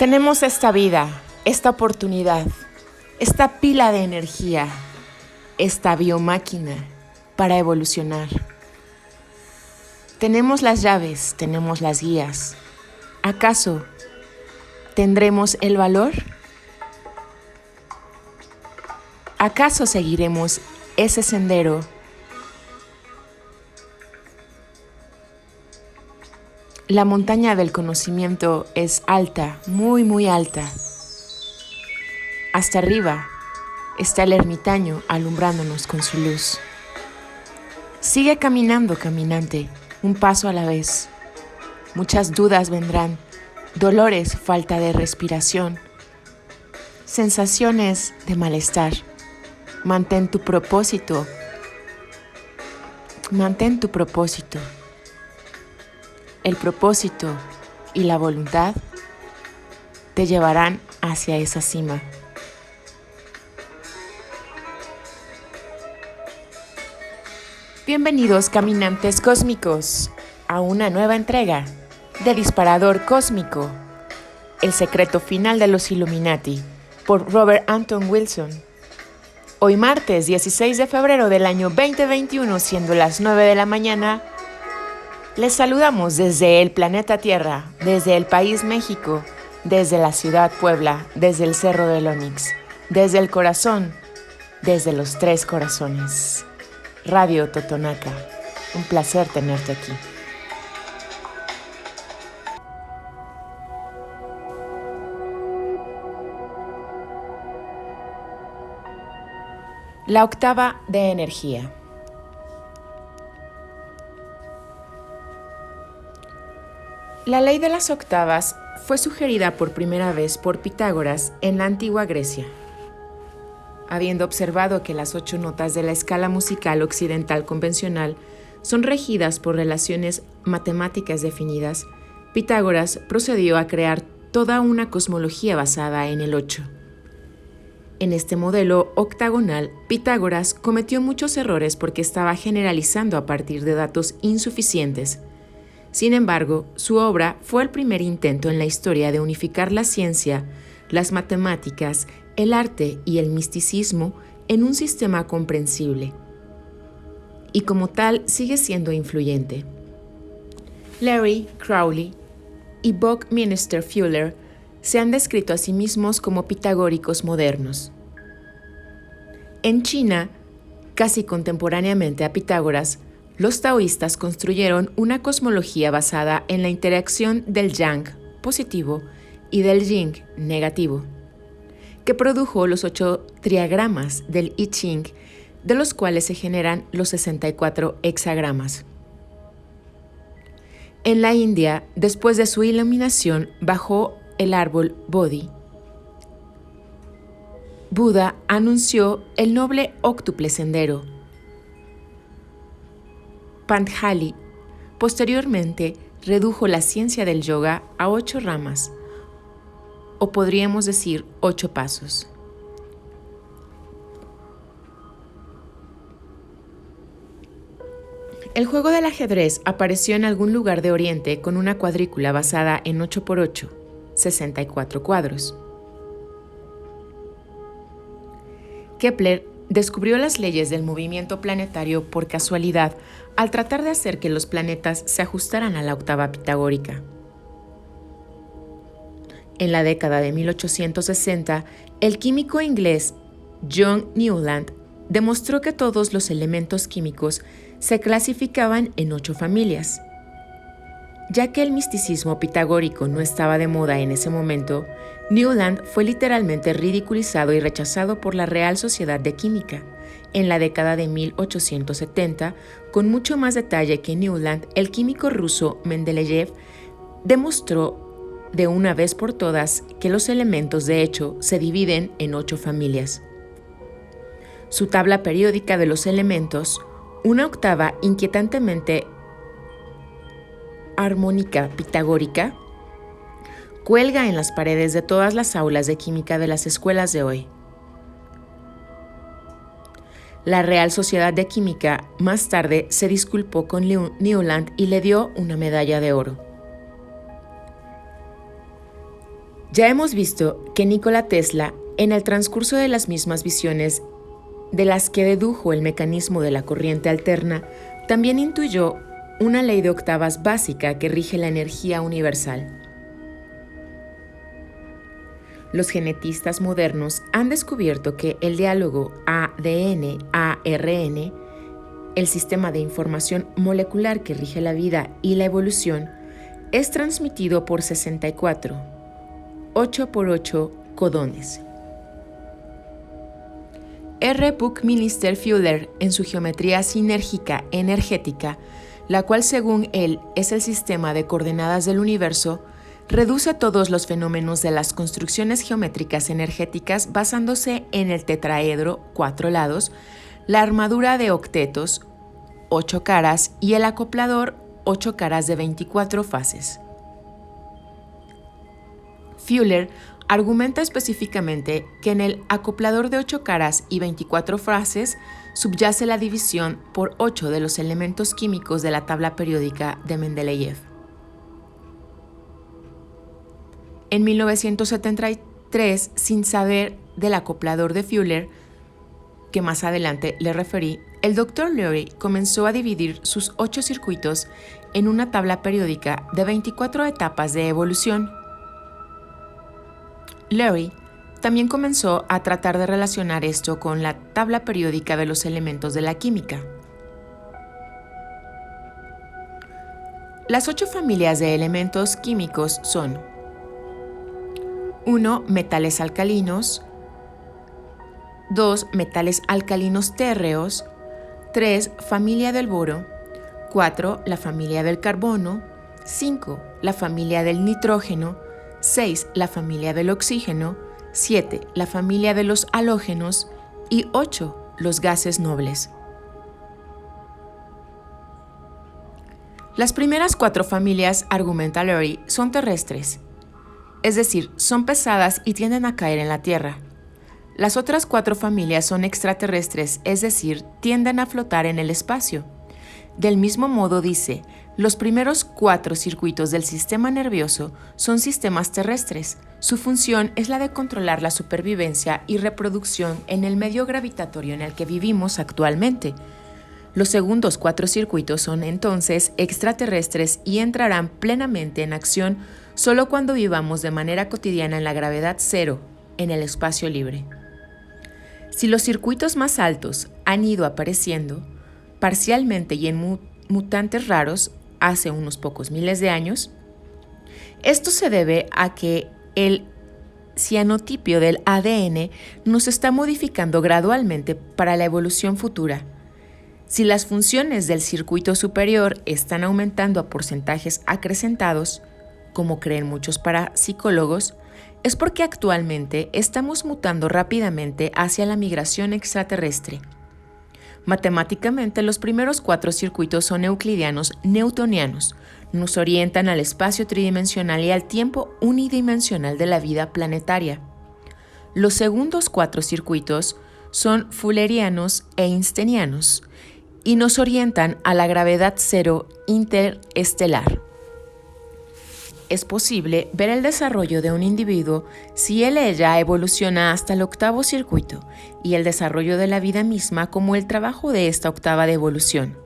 Tenemos esta vida, esta oportunidad, esta pila de energía, esta biomáquina para evolucionar. Tenemos las llaves, tenemos las guías. ¿Acaso tendremos el valor? ¿Acaso seguiremos ese sendero? La montaña del conocimiento es alta, muy, muy alta. Hasta arriba está el ermitaño alumbrándonos con su luz. Sigue caminando, caminante, un paso a la vez. Muchas dudas vendrán, dolores, falta de respiración, sensaciones de malestar. Mantén tu propósito. Mantén tu propósito. El propósito y la voluntad te llevarán hacia esa cima. Bienvenidos, caminantes cósmicos, a una nueva entrega de Disparador Cósmico, el secreto final de los Illuminati, por Robert Anton Wilson. Hoy martes 16 de febrero del año 2021, siendo las 9 de la mañana, les saludamos desde el planeta Tierra, desde el país México, desde la ciudad Puebla, desde el Cerro del Onix, desde el corazón, desde los tres corazones. Radio Totonaca, un placer tenerte aquí. La octava de energía. La ley de las octavas fue sugerida por primera vez por Pitágoras en la antigua Grecia. Habiendo observado que las 8 notas de la escala musical occidental convencional son regidas por relaciones matemáticas definidas, Pitágoras procedió a crear toda una cosmología basada en el 8. En este modelo octagonal, Pitágoras cometió muchos errores porque estaba generalizando a partir de datos insuficientes. Sin embargo, su obra fue el primer intento en la historia de unificar la ciencia, las matemáticas, el arte y el misticismo en un sistema comprensible. Y como tal, sigue siendo influyente. Larry Crowley y Buckminster Fuller se han descrito a sí mismos como pitagóricos modernos. En China, casi contemporáneamente a Pitágoras, los taoístas construyeron una cosmología basada en la interacción del yang positivo y del yin negativo, que produjo los 8 triagramas del I Ching, de los cuales se generan los 64 hexagramas. En la India, después de su iluminación bajo el árbol Bodhi, Buda anunció el noble óctuple sendero, Patanjali posteriormente redujo la ciencia del yoga a 8 ramas, o podríamos decir 8 pasos. El juego del ajedrez apareció en algún lugar de Oriente con una cuadrícula basada en 8×8, 64 cuadros. Kepler descubrió las leyes del movimiento planetario por casualidad al tratar de hacer que los planetas se ajustaran a la octava pitagórica. En la década de 1860, el químico inglés John Newland demostró que todos los elementos químicos se clasificaban en 8 familias. Ya que el misticismo pitagórico no estaba de moda en ese momento, Newland fue literalmente ridiculizado y rechazado por la Real Sociedad de Química. En la década de 1870, con mucho más detalle que Newland, el químico ruso Mendeleev demostró de una vez por todas que los elementos de hecho se dividen en 8 familias. Su tabla periódica de los elementos, una octava inquietantemente armónica pitagórica, cuelga en las paredes de todas las aulas de química de las escuelas de hoy. La Real Sociedad de Química más tarde se disculpó con Newland y le dio una medalla de oro. Ya hemos visto que Nikola Tesla, en el transcurso de las mismas visiones de las que dedujo el mecanismo de la corriente alterna, también intuyó una ley de octavas básica que rige la energía universal. Los genetistas modernos han descubierto que el diálogo ADN-ARN, el sistema de información molecular que rige la vida y la evolución, es transmitido por 64, 8x8 codones. R. Buckminster Fuller, en su geometría sinérgica energética, la cual según él es el sistema de coordenadas del universo, reduce todos los fenómenos de las construcciones geométricas energéticas basándose en el tetraedro, 4 lados, la armadura de octetos, 8 caras, y el acoplador, 8 caras de 24 fases. Fuller argumenta específicamente que en el acoplador de 8 caras y 24 fases subyace la división por 8 de los elementos químicos de la tabla periódica de Mendeleev. En 1973, sin saber del acoplador de Fuller, que más adelante le referí, el Dr. Lurie comenzó a dividir sus 8 circuitos en una tabla periódica de 24 etapas de evolución. Lurie también comenzó a tratar de relacionar esto con la tabla periódica de los elementos de la química. Las 8 familias de elementos químicos son: 1. Metales alcalinos. 2. Metales alcalinos térreos. 3. Familia del boro. 4. La familia del carbono. 5. La familia del nitrógeno. 6. La familia del oxígeno. 7. La familia de los halógenos. Y 8. Los gases nobles. Las primeras 4 familias, argumenta Lurie, son terrestres, es decir, son pesadas y tienden a caer en la Tierra. Las otras 4 familias son extraterrestres, es decir, tienden a flotar en el espacio. Del mismo modo dice, los primeros 4 circuitos del sistema nervioso son sistemas terrestres. Su función es la de controlar la supervivencia y reproducción en el medio gravitatorio en el que vivimos actualmente. Los segundos 4 circuitos son entonces extraterrestres y entrarán plenamente en acción solo cuando vivamos de manera cotidiana en la gravedad cero, en el espacio libre. Si los circuitos más altos han ido apareciendo, parcialmente y en mutantes raros, hace unos pocos miles de años, esto se debe a que el cianotipio del ADN nos está modificando gradualmente para la evolución futura. Si las funciones del circuito superior están aumentando a porcentajes acrecentados, como creen muchos parapsicólogos, es porque actualmente estamos mutando rápidamente hacia la migración extraterrestre. Matemáticamente, los primeros 4 circuitos son euclidianos newtonianos, nos orientan al espacio tridimensional y al tiempo unidimensional de la vida planetaria. Los segundos 4 circuitos son fullerianos e einsteinianos y nos orientan a la gravedad cero interestelar. Es posible ver el desarrollo de un individuo si ella evoluciona hasta el 8º circuito y el desarrollo de la vida misma como el trabajo de esta octava de evolución.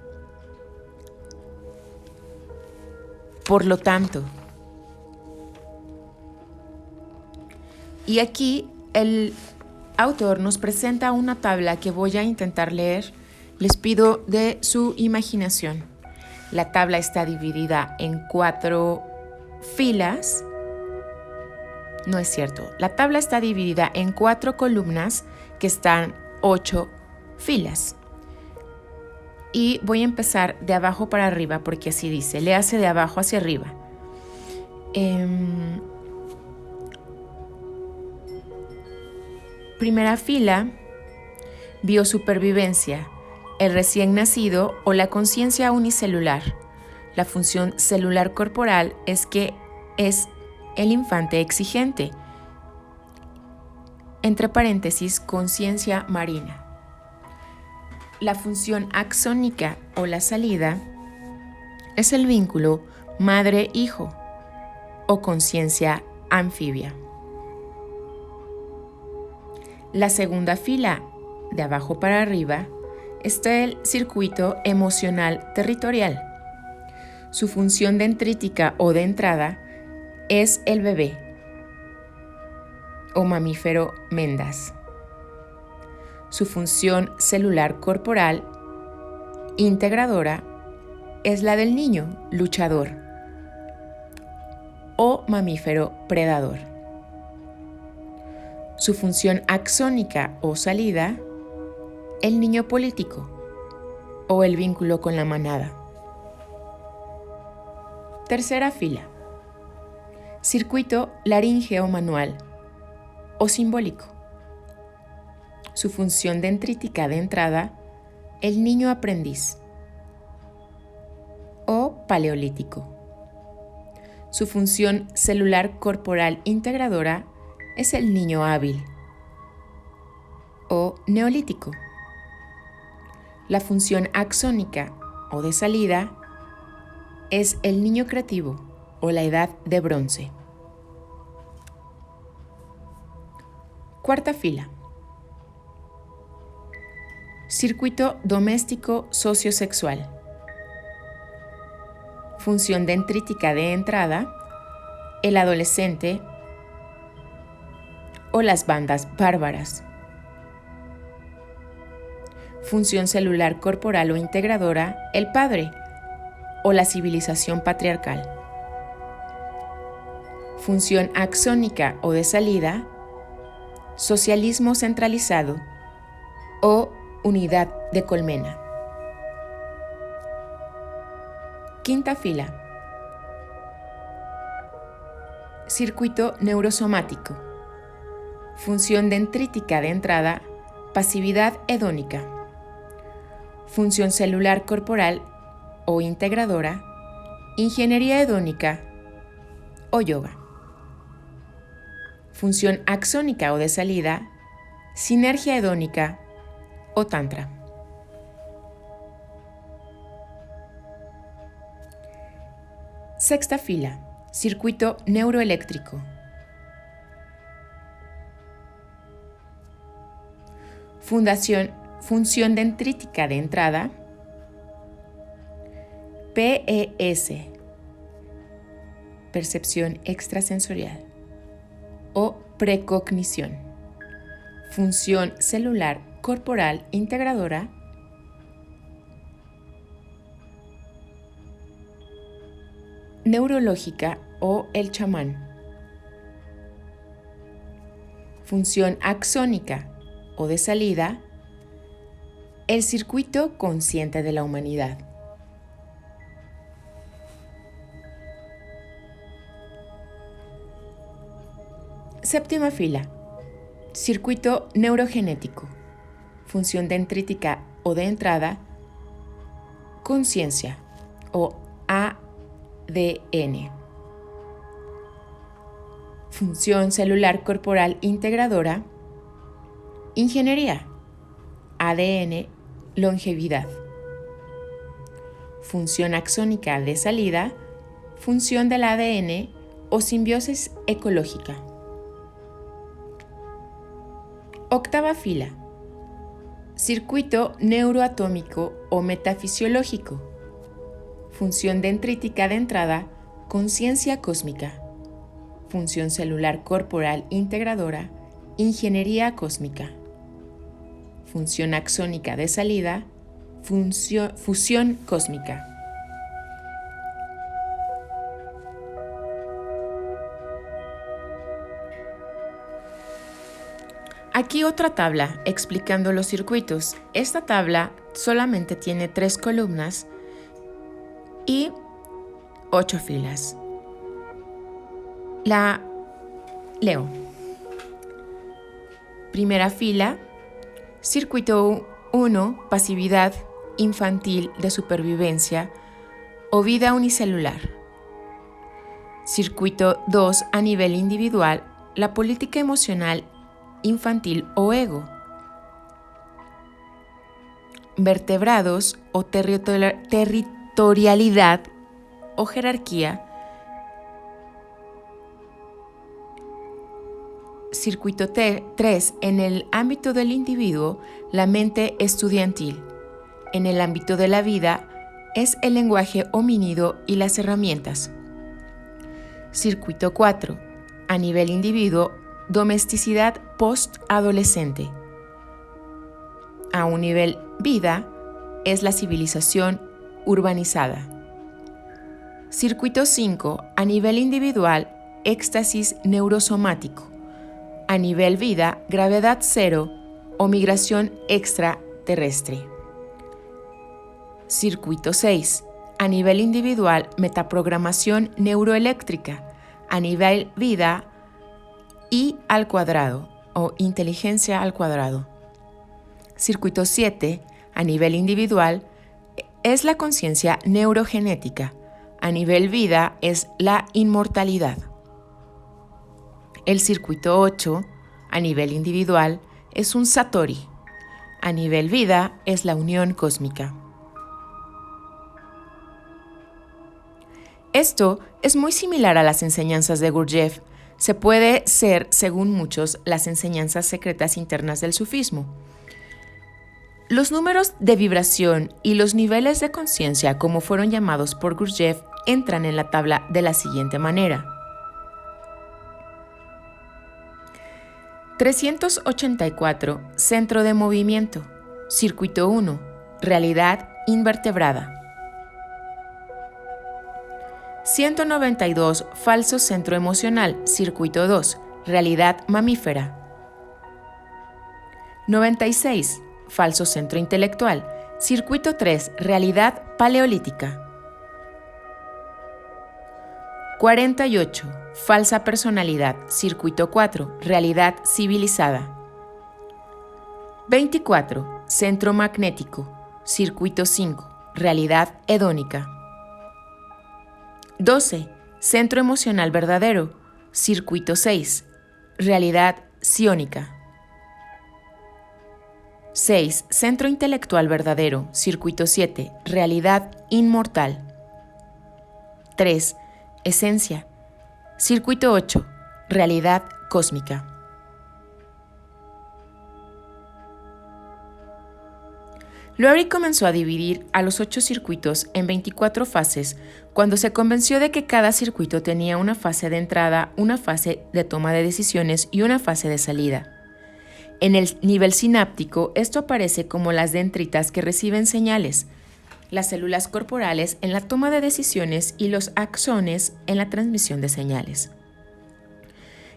Por lo tanto, y aquí el autor nos presenta una tabla que voy a intentar leer. Les pido de su imaginación. La tabla está dividida en 4 filas. No es cierto. La tabla está dividida en 4 columnas que están 8 filas. Y voy a empezar de abajo para arriba porque así dice. Léase de abajo hacia arriba. Primera fila, biosupervivencia, el recién nacido o la conciencia unicelular. La función celular corporal es que es el infante exigente. Entre paréntesis, conciencia marina. La función axónica o la salida es el vínculo madre-hijo o conciencia anfibia. La segunda fila, de abajo para arriba, está el circuito emocional territorial. Su función dendrítica o de entrada es el bebé o mamífero Mendas. Su función celular corporal integradora es la del niño luchador o mamífero predador. Su función axónica o salida, el niño político o el vínculo con la manada. Tercera fila, circuito laríngeo manual o simbólico. Su función dendrítica de entrada, el niño aprendiz o paleolítico. Su función celular corporal integradora es el niño hábil o neolítico. La función axónica o de salida es el niño creativo o la edad de bronce. Cuarta fila. Circuito doméstico sociosexual. Función dendrítica de entrada, el adolescente o las bandas bárbaras. Función celular corporal o integradora, el padre o la civilización patriarcal. Función axónica o de salida, socialismo centralizado o unidad de colmena. Quinta fila. Circuito neurosomático. Función dendrítica de entrada, pasividad hedónica. Función celular corporal o integradora, ingeniería hedónica o yoga. Función axónica o de salida, sinergia hedónica o tantra. Sexta fila, circuito neuroeléctrico. Función dendrítica de entrada, PES, percepción extrasensorial o precognición. Función celular corporal integradora, neurológica o el chamán. Función axónica o de salida, el circuito consciente de la humanidad. Séptima fila, circuito neurogenético. Función dendrítica o de entrada, conciencia o ADN. Función celular corporal integradora, ingeniería, ADN, longevidad. Función axónica de salida, función del ADN o simbiosis ecológica. Octava fila, circuito neuroatómico o metafisiológico. Función dendrítica de entrada, conciencia cósmica. Función celular corporal integradora, ingeniería cósmica. Función axónica de salida, fusión cósmica. Aquí otra tabla explicando los circuitos. Esta tabla solamente tiene 3 columnas y 8 filas. La leo. Primera fila, circuito 1, pasividad infantil de supervivencia o vida unicelular. Circuito 2, a nivel individual, la política emocional infantil o ego. Vertebrados o territorialidad o jerarquía. Circuito 3. En el ámbito del individuo, la mente estudiantil. En el ámbito de la vida, es el lenguaje homínido y las herramientas. Circuito 4. A nivel individuo, domesticidad post-adolescente. A un nivel vida, es la civilización urbanizada. Circuito 5. A nivel individual, éxtasis neurosomático. A nivel vida, gravedad cero o migración extraterrestre. Circuito 6. A nivel individual, metaprogramación neuroeléctrica. A nivel vida, I al cuadrado o inteligencia al cuadrado. Circuito 7. A nivel individual, es la conciencia neurogenética. A nivel vida, es la inmortalidad. El circuito 8, a nivel individual, es un Satori. A nivel vida, es la unión cósmica. Esto es muy similar a las enseñanzas de Gurdjieff. Se puede ser, según muchos, las enseñanzas secretas internas del sufismo. Los números de vibración y los niveles de conciencia, como fueron llamados por Gurdjieff, entran en la tabla de la siguiente manera. 384, centro de movimiento. Circuito 1, realidad invertebrada. 192, falso centro emocional. Circuito 2, realidad mamífera. 96, falso centro intelectual. Circuito 3, realidad paleolítica. 48, falsa personalidad. Circuito 4, realidad civilizada. 24, centro magnético. Circuito 5, realidad hedónica. 12, centro emocional verdadero. Circuito 6, realidad psiónica. 6, centro intelectual verdadero. Circuito 7, realidad inmortal. 3, esencia. Circuito 8, realidad cósmica. Lurie comenzó a dividir a los 8 circuitos en 24 fases cuando se convenció de que cada circuito tenía una fase de entrada, una fase de toma de decisiones y una fase de salida. En el nivel sináptico, esto aparece como las dendritas que reciben señales, las células corporales en la toma de decisiones y los axones en la transmisión de señales.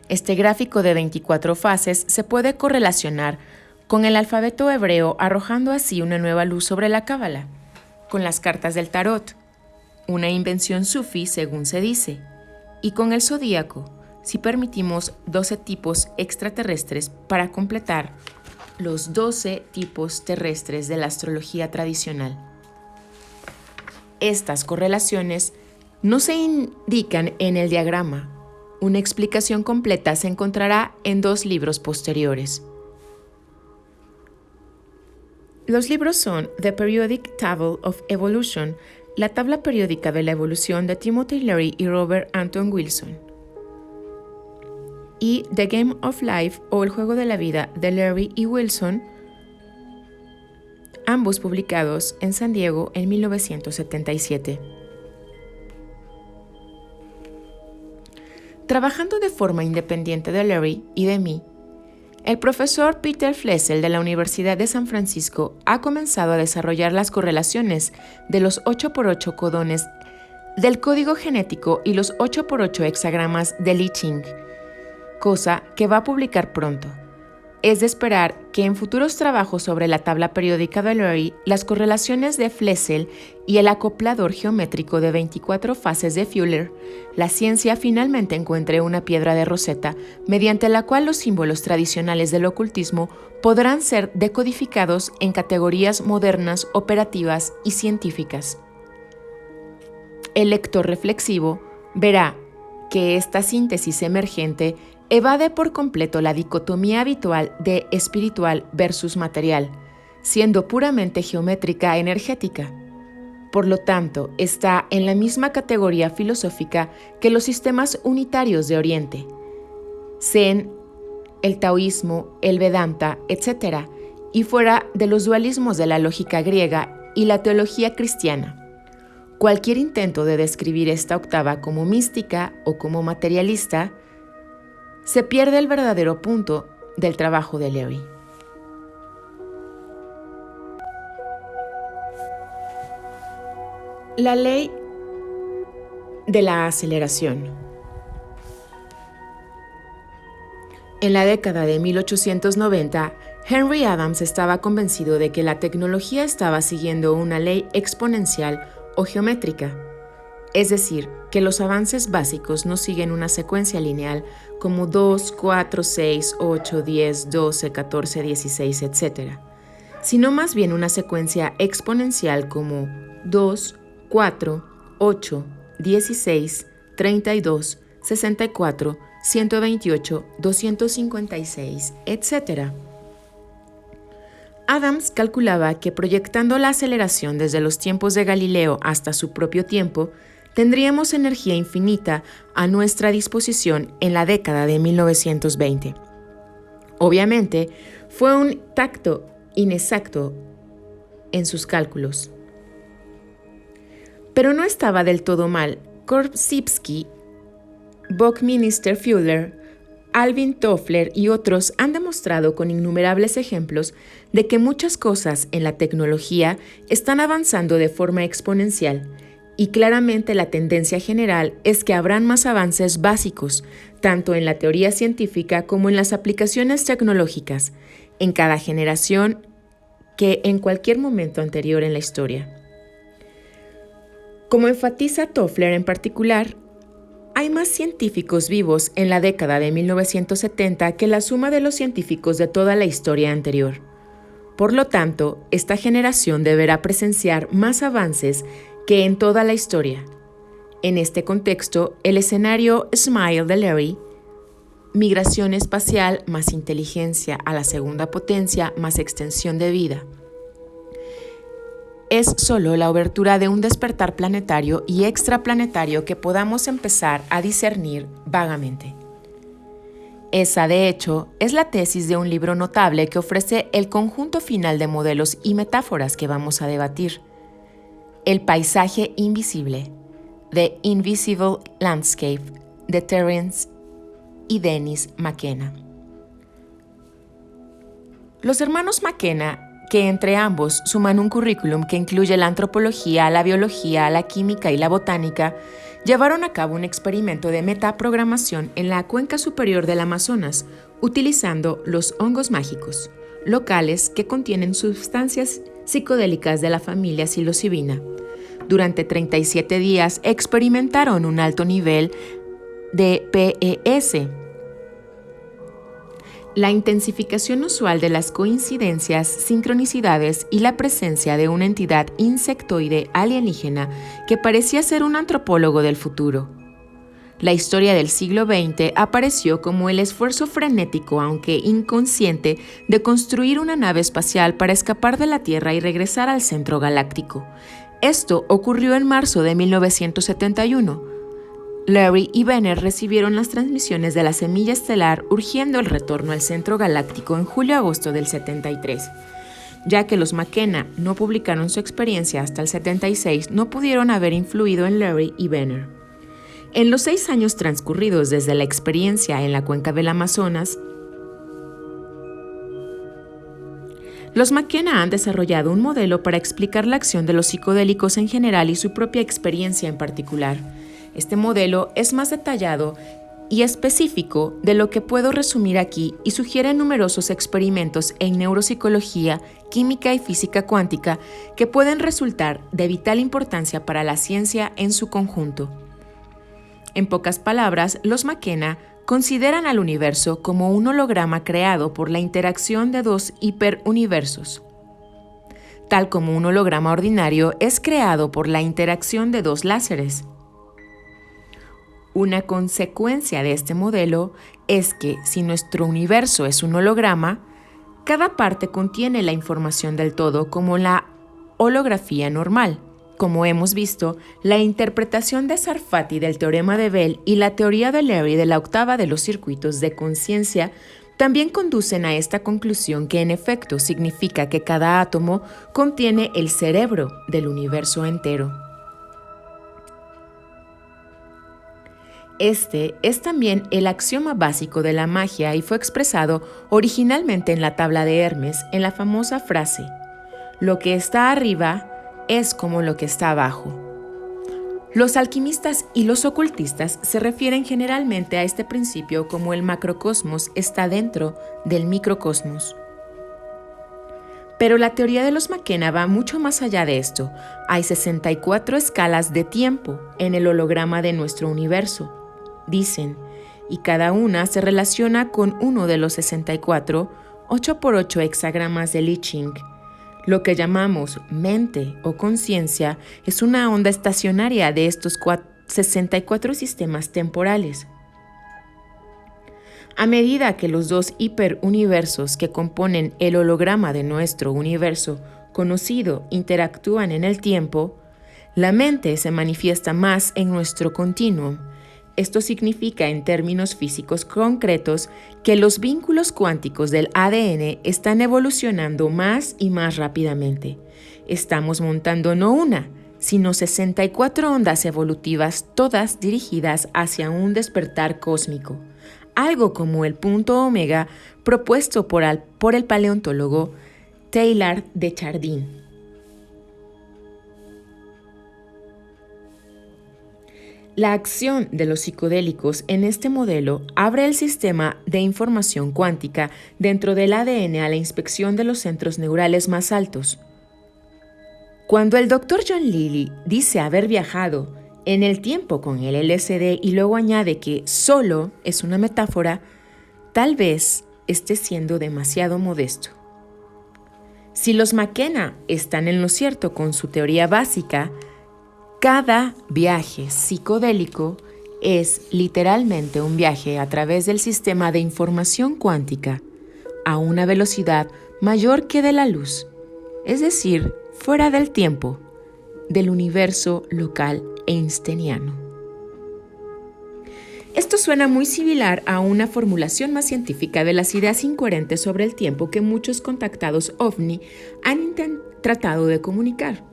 Este gráfico de 24 fases se puede correlacionar con el alfabeto hebreo, arrojando así una nueva luz sobre la cábala, con las cartas del tarot, una invención sufí según se dice, y con el zodíaco, si permitimos 12 tipos extraterrestres para completar los 12 tipos terrestres de la astrología tradicional. Estas correlaciones no se indican en el diagrama. Una explicación completa se encontrará en 2 libros posteriores. Los libros son The Periodic Table of Evolution, la tabla periódica de la evolución de Timothy Leary y Robert Anton Wilson, y The Game of Life o El juego de la vida de Leary y Wilson, ambos publicados en San Diego en 1977. Trabajando de forma independiente de Leary y de mí, el profesor Peter Flessel de la Universidad de San Francisco ha comenzado a desarrollar las correlaciones de los 8x8 codones del código genético y los 8x8 hexagramas del I Ching, cosa que va a publicar pronto. Es de esperar que en futuros trabajos sobre la tabla periódica de Leary, las correlaciones de Flessel y el acoplador geométrico de 24 fases de Fuller, la ciencia finalmente encuentre una piedra de Rosetta mediante la cual los símbolos tradicionales del ocultismo podrán ser decodificados en categorías modernas, operativas y científicas. El lector reflexivo verá que esta síntesis emergente evade por completo la dicotomía habitual de espiritual versus material, siendo puramente geométrica energética. Por lo tanto, está en la misma categoría filosófica que los sistemas unitarios de Oriente, Zen, el taoísmo, el Vedanta, etc., y fuera de los dualismos de la lógica griega y la teología cristiana. Cualquier intento de describir esta octava como mística o como materialista, se pierde el verdadero punto del trabajo de Leary. La ley de la aceleración. En la década de 1890, Henry Adams estaba convencido de que la tecnología estaba siguiendo una ley exponencial o geométrica, es decir, que los avances básicos no siguen una secuencia lineal como 2, 4, 6, 8, 10, 12, 14, 16, etc., sino más bien una secuencia exponencial como 2, 4, 8, 16, 32, 64, 128, 256, etc. Adams calculaba que proyectando la aceleración desde los tiempos de Galileo hasta su propio tiempo, tendríamos energía infinita a nuestra disposición en la década de 1920. Obviamente, fue un tacto inexacto en sus cálculos. Pero no estaba del todo mal. Korzybski, Buckminster Fuller, Alvin Toffler y otros han demostrado con innumerables ejemplos de que muchas cosas en la tecnología están avanzando de forma exponencial, y claramente la tendencia general es que habrán más avances básicos, tanto en la teoría científica como en las aplicaciones tecnológicas, en cada generación que en cualquier momento anterior en la historia. Como enfatiza Toffler en particular, hay más científicos vivos en la década de 1970 que la suma de los científicos de toda la historia anterior. Por lo tanto, esta generación deberá presenciar más avances que en toda la historia. En este contexto, el escenario SMILE de Leary, migración espacial más inteligencia a la segunda potencia más extensión de vida, es solo la obertura de un despertar planetario y extraplanetario que podamos empezar a discernir vagamente. Esa, de hecho, es la tesis de un libro notable que ofrece el conjunto final de modelos y metáforas que vamos a debatir. El paisaje invisible, The Invisible Landscape, de Terence y Dennis McKenna. Los hermanos McKenna, que entre ambos suman un currículum que incluye la antropología, la biología, la química y la botánica, llevaron a cabo un experimento de metaprogramación en la cuenca superior del Amazonas, utilizando los hongos mágicos, locales que contienen sustancias psicodélicas de la familia psilocibina. Durante 37 días experimentaron un alto nivel de PES, la intensificación usual de las coincidencias, sincronicidades y la presencia de una entidad insectoide alienígena que parecía ser un antropólogo del futuro. La historia del siglo XX apareció como el esfuerzo frenético, aunque inconsciente, de construir una nave espacial para escapar de la Tierra y regresar al centro galáctico. Esto ocurrió en marzo de 1971. Leary y Benner recibieron las transmisiones de la semilla estelar urgiendo el retorno al centro galáctico en julio-agosto del 73. Ya que los McKenna no publicaron su experiencia hasta el 76, no pudieron haber influido en Leary y Benner. En los 6 años transcurridos desde la experiencia en la cuenca del Amazonas, los McKenna han desarrollado un modelo para explicar la acción de los psicodélicos en general y su propia experiencia en particular. Este modelo es más detallado y específico de lo que puedo resumir aquí y sugiere numerosos experimentos en neuropsicología, química y física cuántica que pueden resultar de vital importancia para la ciencia en su conjunto. En pocas palabras, los McKenna consideran al universo como un holograma creado por la interacción de dos hiperuniversos, tal como un holograma ordinario es creado por la interacción de dos láseres. Una consecuencia de este modelo es que, si nuestro universo es un holograma, cada parte contiene la información del todo como la holografía normal. Como hemos visto, la interpretación de Sarfati del teorema de Bell y la teoría de Leary de la octava de los circuitos de conciencia también conducen a esta conclusión que en efecto significa que cada átomo contiene el cerebro del universo entero. Este es también el axioma básico de la magia y fue expresado originalmente en la tabla de Hermes en la famosa frase: lo que está arriba es como lo que está abajo. Los alquimistas y los ocultistas se refieren generalmente a este principio como el macrocosmos está dentro del microcosmos. Pero la teoría de los McKenna va mucho más allá de esto. Hay 64 escalas de tiempo en el holograma de nuestro universo, dicen, y cada una se relaciona con uno de los 64 8x8 hexagramas de I Ching. Lo que llamamos mente o conciencia es una onda estacionaria de estos 64 sistemas temporales. A medida que los dos hiperuniversos que componen el holograma de nuestro universo conocido interactúan en el tiempo, la mente se manifiesta más en nuestro continuum. Esto significa en términos físicos concretos que los vínculos cuánticos del ADN están evolucionando más y más rápidamente. Estamos montando no una, sino 64 ondas evolutivas, todas dirigidas hacia un despertar cósmico, algo como el punto omega propuesto por el paleontólogo Teilhard de Chardin. La acción de los psicodélicos en este modelo abre el sistema de información cuántica dentro del ADN a la inspección de los centros neurales más altos. Cuando el Dr. John Lilly dice haber viajado en el tiempo con el LSD y luego añade que solo es una metáfora, tal vez esté siendo demasiado modesto. Si los McKenna están en lo cierto con su teoría básica, cada viaje psicodélico es literalmente un viaje a través del sistema de información cuántica a una velocidad mayor que de la luz, es decir, fuera del tiempo, del universo local einsteiniano. Esto suena muy similar a una formulación más científica de las ideas incoherentes sobre el tiempo que muchos contactados OVNI han tratado de comunicar.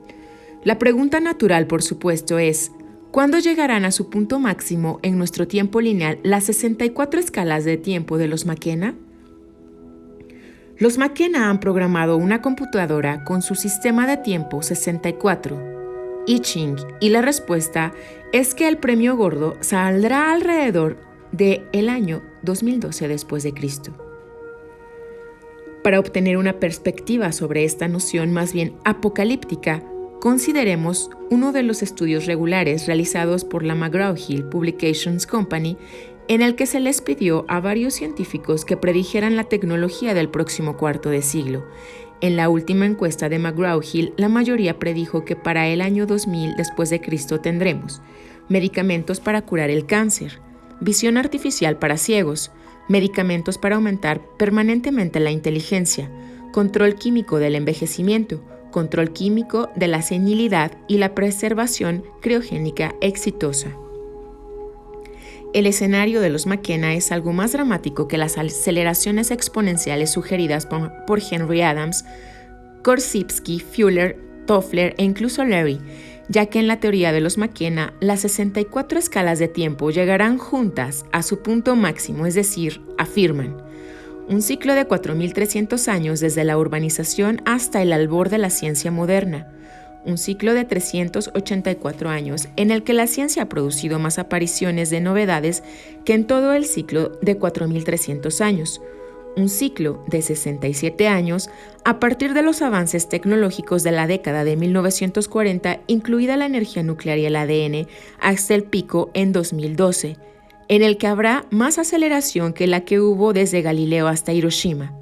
La pregunta natural, por supuesto, es: ¿cuándo llegarán a su punto máximo en nuestro tiempo lineal las 64 escalas de tiempo de los McKenna? Los McKenna han programado una computadora con su sistema de tiempo 64, I Ching, y la respuesta es que el premio gordo saldrá alrededor del año 2012 después de Cristo. Para obtener una perspectiva sobre esta noción más bien apocalíptica, consideremos uno de los estudios regulares realizados por la McGraw-Hill Publications Company, en el que se les pidió a varios científicos que predijeran la tecnología del próximo cuarto de siglo. En la última encuesta de McGraw-Hill, la mayoría predijo que para el año 2000 después de Cristo tendremos medicamentos para curar el cáncer, visión artificial para ciegos, medicamentos para aumentar permanentemente la inteligencia, control químico del envejecimiento, control químico de la senilidad y la preservación criogénica exitosa. El escenario de los McKenna es algo más dramático que las aceleraciones exponenciales sugeridas por Henry Adams, Korzybski, Fuller, Toffler e incluso Larry, ya que en la teoría de los McKenna, las 64 escalas de tiempo llegarán juntas a su punto máximo, es decir, afirman un ciclo de 4.300 años desde la urbanización hasta el albor de la ciencia moderna, un ciclo de 384 años en el que la ciencia ha producido más apariciones de novedades que en todo el ciclo de 4.300 años, un ciclo de 67 años a partir de los avances tecnológicos de la década de 1940, incluida la energía nuclear y el ADN, hasta el pico en 2012, en el que habrá más aceleración que la que hubo desde Galileo hasta Hiroshima.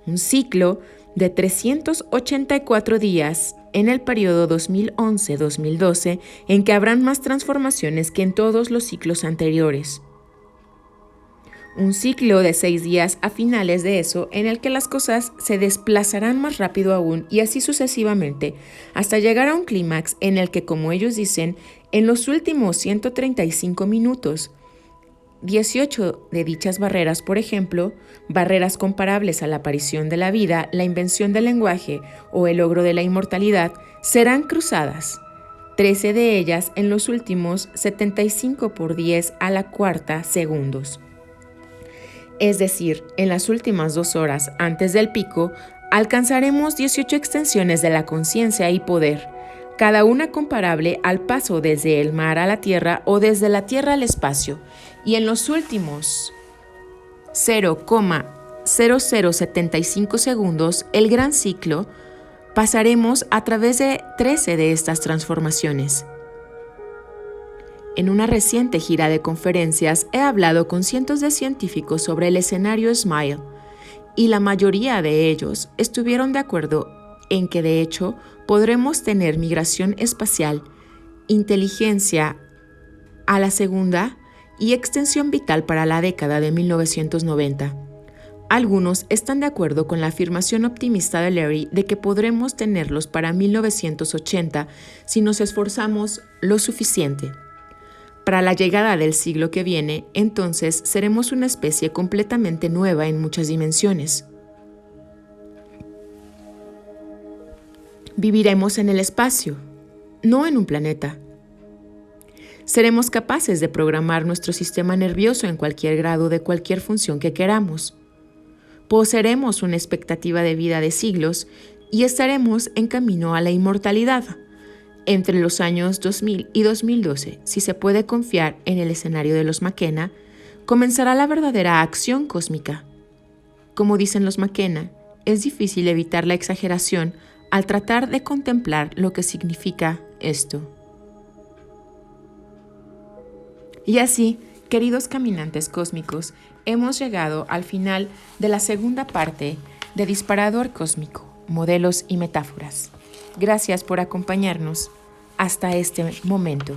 Un ciclo de 384 días en el periodo 2011-2012, en que habrán más transformaciones que en todos los ciclos anteriores. Un ciclo de 6 días a finales de eso, en el que las cosas se desplazarán más rápido aún y así sucesivamente, hasta llegar a un clímax en el que, como ellos dicen, en los últimos 135 minutos, 18 de dichas barreras, por ejemplo, barreras comparables a la aparición de la vida, la invención del lenguaje o el logro de la inmortalidad, serán cruzadas. 13 de ellas en los últimos 75 por 10 a la cuarta segundos. Es decir, en las últimas 2 horas antes del pico, alcanzaremos 18 extensiones de la conciencia y poder, cada una comparable al paso desde el mar a la tierra o desde la tierra al espacio, y en los últimos 0,0075 segundos, el gran ciclo, pasaremos a través de 13 de estas transformaciones. En una reciente gira de conferencias he hablado con cientos de científicos sobre el escenario SMILE, y la mayoría de ellos estuvieron de acuerdo en que de hecho podremos tener migración espacial, inteligencia a la segunda y extensión vital para la década de 1990. Algunos están de acuerdo con la afirmación optimista de Larry de que podremos tenerlos para 1980 si nos esforzamos lo suficiente. Para la llegada del siglo que viene, entonces seremos una especie completamente nueva en muchas dimensiones. Viviremos en el espacio, no en un planeta. Seremos capaces de programar nuestro sistema nervioso en cualquier grado de cualquier función que queramos. Poseeremos una expectativa de vida de siglos y estaremos en camino a la inmortalidad. Entre los años 2000 y 2012, si se puede confiar en el escenario de los McKenna, comenzará la verdadera acción cósmica. Como dicen los McKenna, es difícil evitar la exageración al tratar de contemplar lo que significa esto. Y así, queridos caminantes cósmicos, hemos llegado al final de la segunda parte de Disparador Cósmico, Modelos y Metáforas. Gracias por acompañarnos hasta este momento.